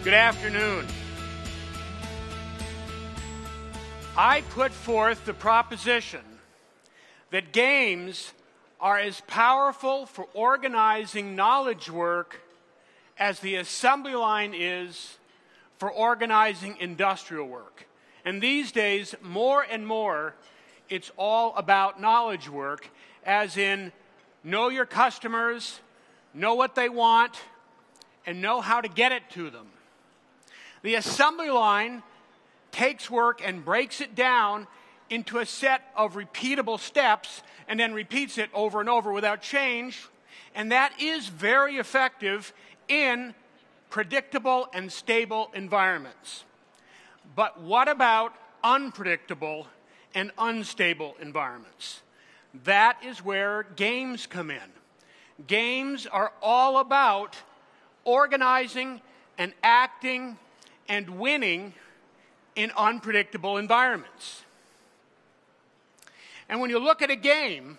Good afternoon. I put forth the proposition that games are as powerful for organizing knowledge work as the assembly line is for organizing industrial work. And these days, more and more, it's all about knowledge work, as in know your customers, know what they want, and know how to get it to them. The assembly line takes work and breaks it down into a set of repeatable steps and then repeats it over and over without change, and that is very effective in predictable and stable environments. But what about unpredictable and unstable environments? That is where games come in. Games are all about organizing and acting and winning in unpredictable environments. And when you look at a game,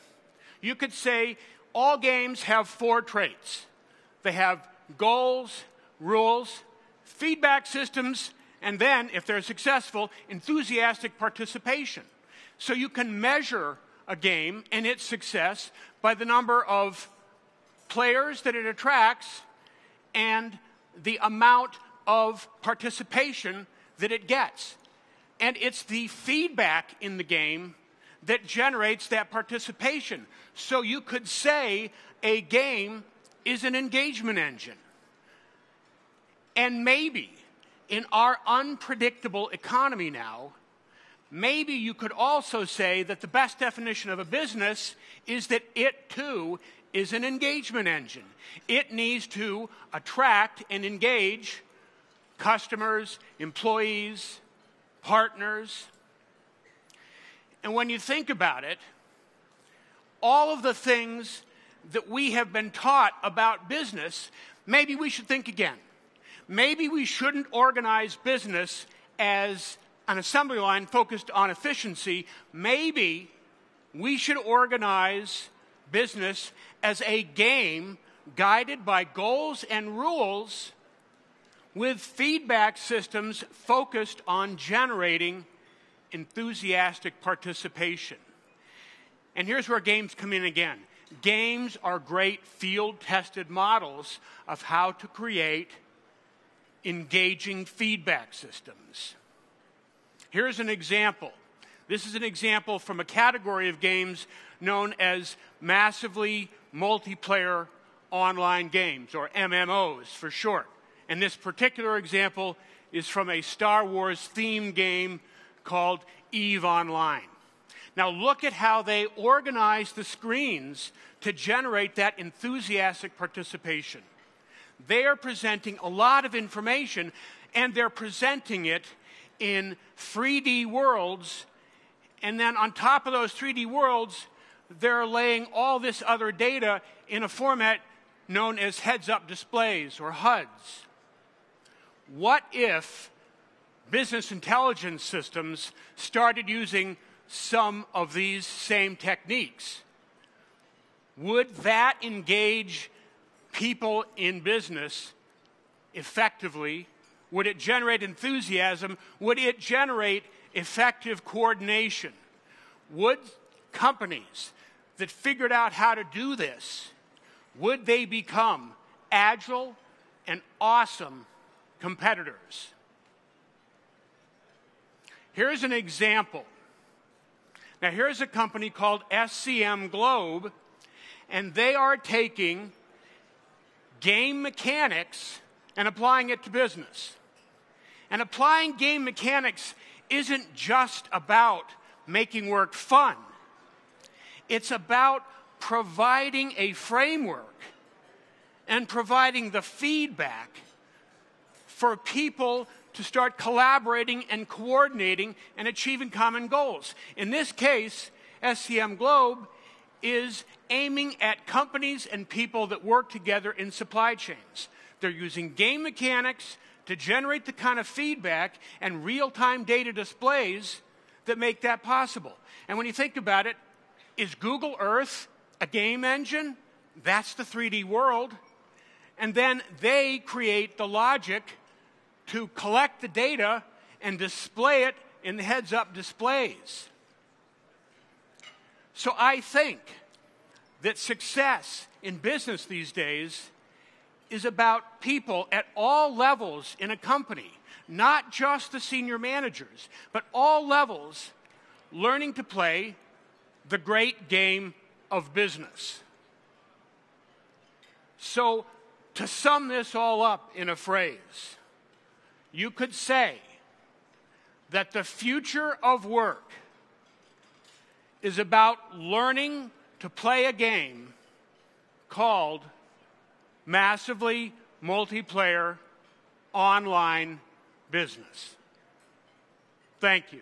you could say all games have 4 traits. They have goals, rules, feedback systems, and then, if they're successful, enthusiastic participation. So you can measure a game and its success by the number of players that it attracts and the amount of participation that it gets. And it's the feedback in the game that generates that participation. So you could say a game is an engagement engine. And maybe in our unpredictable economy now, maybe you could also say that the best definition of a business is that it too is an engagement engine. It needs to attract and engage customers, employees, partners. And when you think about it, all of the things that we have been taught about business, maybe we should think again. Maybe we shouldn't organize business as an assembly line focused on efficiency. Maybe we should organize business as a game guided by goals and rules with feedback systems focused on generating enthusiastic participation. And here's where games come in again. Games are great field-tested models of how to create engaging feedback systems. Here's an example. This is an example from a category of games known as massively multiplayer online games, or MMOs for short. And this particular example is from a Star Wars themed game called EVE Online. Now look at how they organize the screens to generate that enthusiastic participation. They are presenting a lot of information, and they're presenting it in 3D worlds, and then on top of those 3D worlds, they're laying all this other data in a format known as heads-up displays, or HUDs. What if business intelligence systems started using some of these same techniques? Would that engage people in business effectively? Would it generate enthusiasm? Would it generate effective coordination? Would companies that figured out how to do this, would they become agile and awesome competitors? Here's an example. Now, here's a company called SCM Globe, and they are taking game mechanics and applying it to business. And applying game mechanics isn't just about making work fun. It's about providing a framework and providing the feedback for people to start collaborating and coordinating and achieving common goals. In this case, SCM Globe is aiming at companies and people that work together in supply chains. They're using game mechanics to generate the kind of feedback and real-time data displays that make that possible. And when you think about it, is Google Earth a game engine? That's the 3D world. And then they create the logic to collect the data and display it in the heads-up displays. So I think that success in business these days is about people at all levels in a company, not just the senior managers, but all levels learning to play the great game of business. So, to sum this all up in a phrase, you could say that the future of work is about learning to play a game called massively multiplayer online business. Thank you.